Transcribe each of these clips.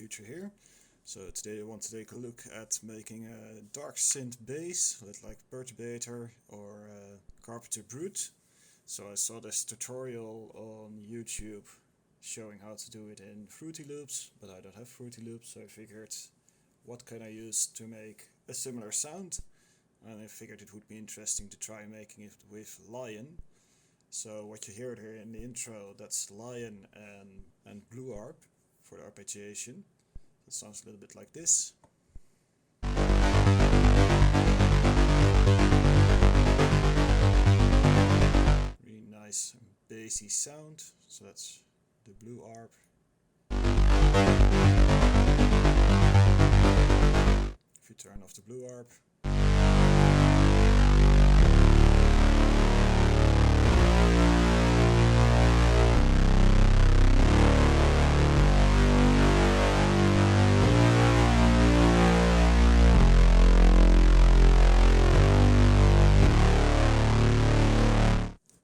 Future here. So today I want to take a look at making a Darksynth bass, like Perturbator or Carpenter Brute. So I saw this tutorial on YouTube showing how to do it in Fruity Loops, but I don't have Fruity Loops, so I figured what can I use to make a similar sound, and I figured it would be interesting to try making it with Lion. So what you hear here in the intro, that's Lion and Blue Harp for the arpeggiation. It sounds a little bit like this. Really nice bassy sound. So that's the Blue Harp. If you turn off the Blue Harp,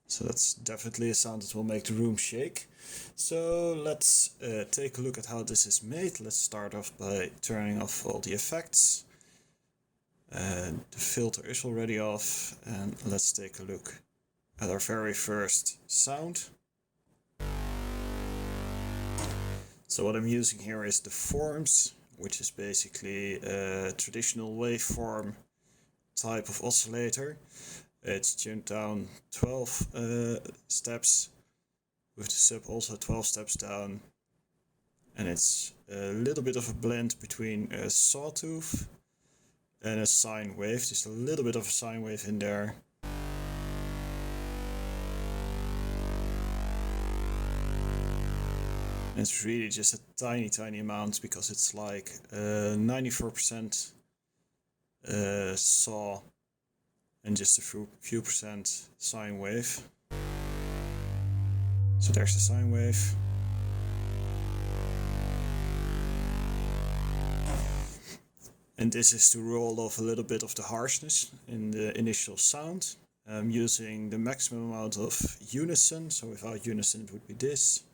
so that's definitely a sound that will make the room shake. So let's take a look at how this is made. Let's start off by turning off all the effects. The filter is already off, and let's take a look at our very first sound. So what I'm using here is the forms, which is basically a traditional waveform type of oscillator. It's tuned down 12 steps, with the sub also 12 steps down, and it's a little bit of a blend between a sawtooth and a sine wave. Just a little bit of a sine wave in there. And it's really just a tiny amount, because it's like 94% saw and just a few percent sine wave. So there's the sine wave. And this is to roll off a little bit of the harshness in the initial sound. I'm using the maximum amount of unison, so without unison it would be this.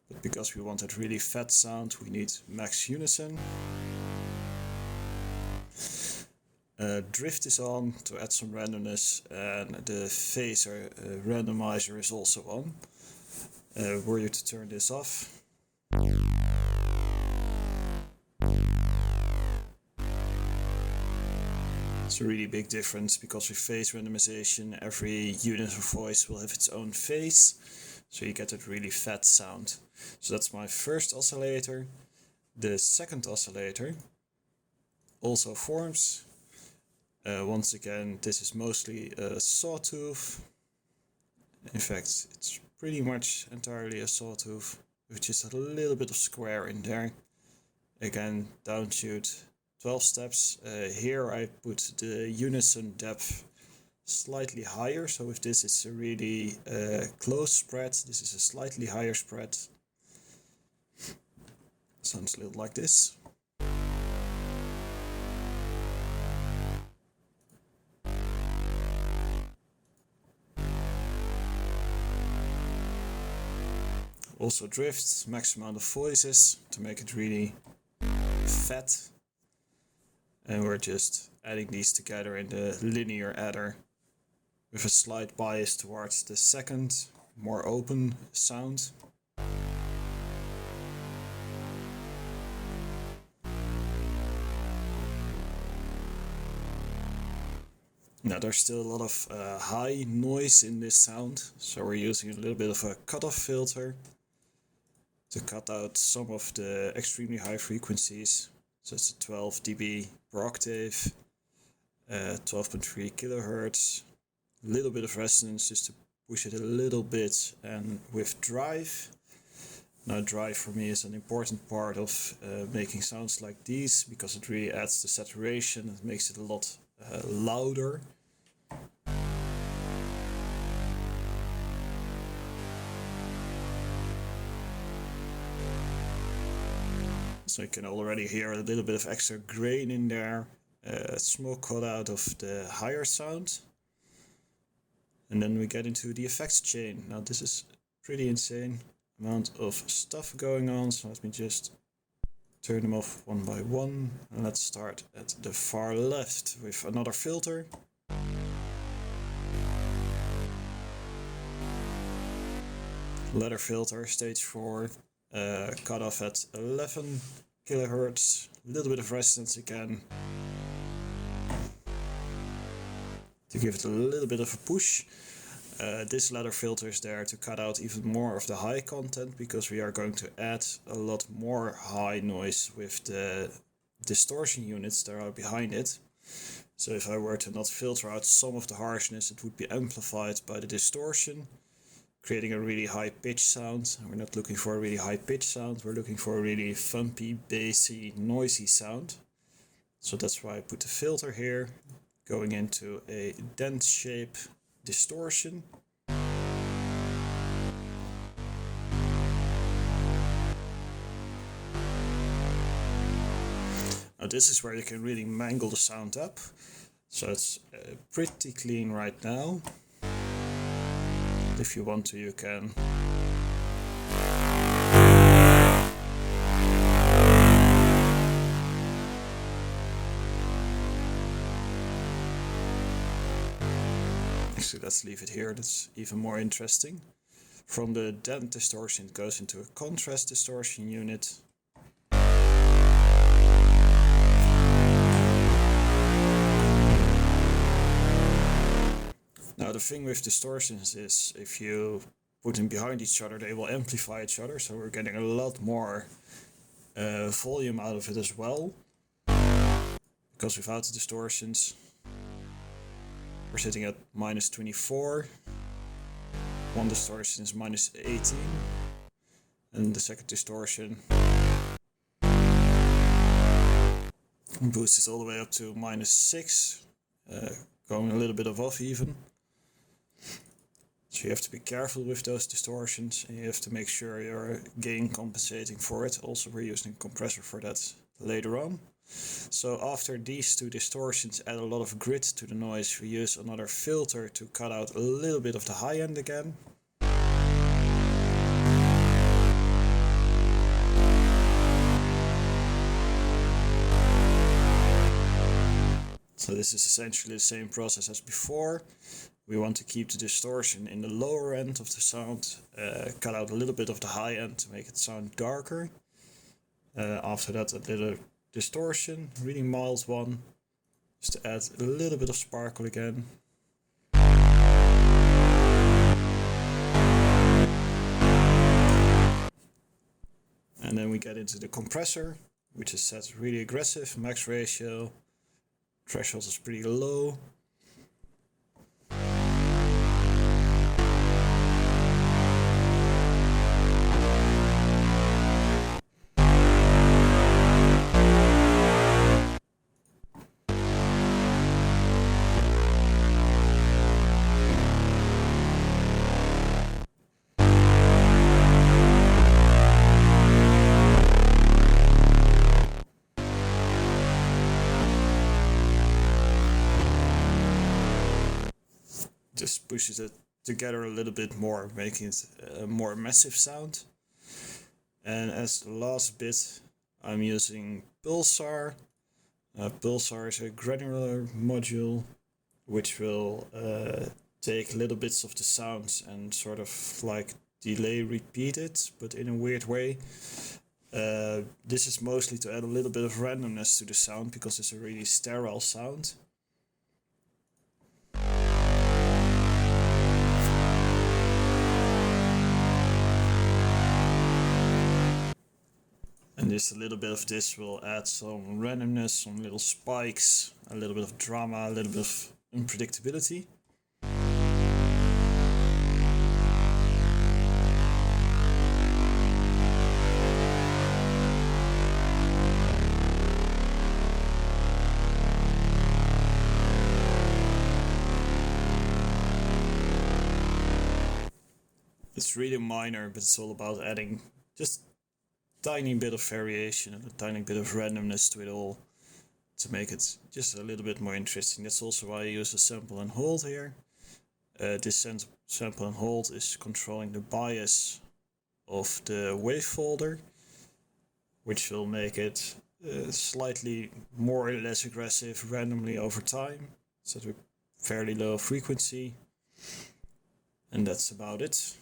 But because we want that really fat sound, we need max unison. Drift is on to add some randomness, and the phaser randomizer is also on. Were you to turn this off, it's a really big difference, because with phase randomization every unit of voice will have its own phase, so you get that really fat sound. So that's my first oscillator. The second oscillator also forms. Once again, this is mostly a sawtooth. In fact, it's pretty much entirely a sawtooth, with just a little bit of square in there. Again, downtuned 12 steps. Here I put the unison depth slightly higher, so with this it's a really close spread. This is a slightly higher spread. Sounds a little like this. Also drift, max amount of voices to make it really fat. And we're just adding these together in the linear adder, with a slight bias towards the second, more open sound. Now there's still a lot of high noise in this sound, so we're using a little bit of a cutoff filter to cut out some of the extremely high frequencies. So it's a 12 dB per octave, 12.3 kilohertz, a little bit of resonance just to push it a little bit, and with drive. Now drive for me is an important part of making sounds like these, because it really adds the saturation, it makes it a lot louder. So you can already hear a little bit of extra grain in there, smoke cut out of the higher sound. And then we get into the effects chain. Now this is pretty insane amount of stuff going on, so let me just turn them off one by one. And let's start at the far left with another filter. Ladder filter, stage 4, cut off at 11 kilohertz, a little bit of resonance again to give it a little bit of a push. This ladder filter is there to cut out even more of the high content, because we are going to add a lot more high noise with the distortion units that are behind it. So if I were to not filter out some of the harshness, it would be amplified by the distortion, creating a really high pitch sound. And we're not looking for a really high pitch sound, we're looking for a really thumpy, bassy, noisy sound. So that's why I put the filter here, going into a dent shape distortion. Now this is where you can really mangle the sound up. So it's pretty clean right now. If you want to, you can actually, let's leave it here, that's even more interesting. From the dent distortion it goes into a contrast distortion unit. Now the thing with distortions is, if you put them behind each other, they will amplify each other, so we're getting a lot more volume out of it as well. Because without the distortions, we're sitting at minus 24. One distortion is minus 18. And the second distortion boosts it all the way up to minus 6, going a little bit above even. So you have to be careful with those distortions, and you have to make sure you're gain compensating for it. Also, we're using a compressor for that later on. So after these two distortions add a lot of grit to the noise, we use another filter to cut out a little bit of the high end again. So this is essentially the same process as before. We want to keep the distortion in the lower end of the sound, cut out a little bit of the high end to make it sound darker. After that, a little distortion, really mild one, just to add a little bit of sparkle again. And then we get into the compressor, which is set really aggressive, max ratio, threshold is pretty low. Just pushes it together a little bit more, making it a more massive sound. And as the last bit, I'm using Pulsar. Pulsar is a granular module which will take little bits of the sounds and sort of like delay repeat it, but in a weird way. This is mostly to add a little bit of randomness to the sound, because it's a really sterile sound. And just a little bit of this will add some randomness, some little spikes, a little bit of drama, a little bit of unpredictability. It's really minor, but it's all about adding just tiny bit of variation and a tiny bit of randomness to it all to make it just a little bit more interesting. That's also why I use a sample and hold here. This sample and hold is controlling the bias of the wave folder, which will make it slightly more or less aggressive randomly over time, so at a fairly low frequency. And that's about it.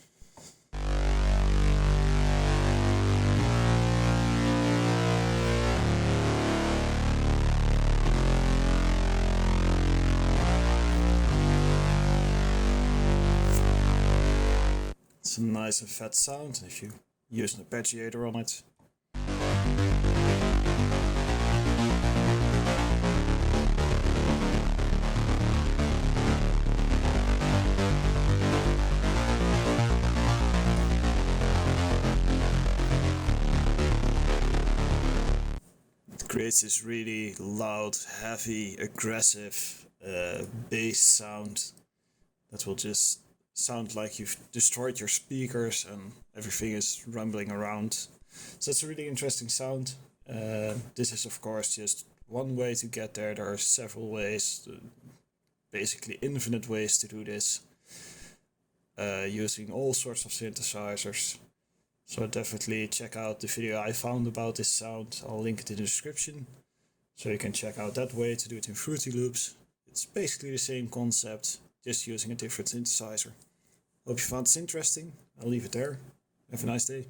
It's a nice and fat sound if you use an arpeggiator on it. It creates this really loud, heavy, aggressive bass sound that will just sound like you've destroyed your speakers and everything is rumbling around. So it's a really interesting sound. This is of course just one way to get there. There are several ways, basically infinite ways to do this, using all sorts of synthesizers. So definitely check out the video I found about this sound. I'll link it in the description, so you can check out that way to do it in Fruity Loops. It's basically the same concept, just using a different synthesizer. Hope you found this interesting. I'll leave it there. Have a nice day.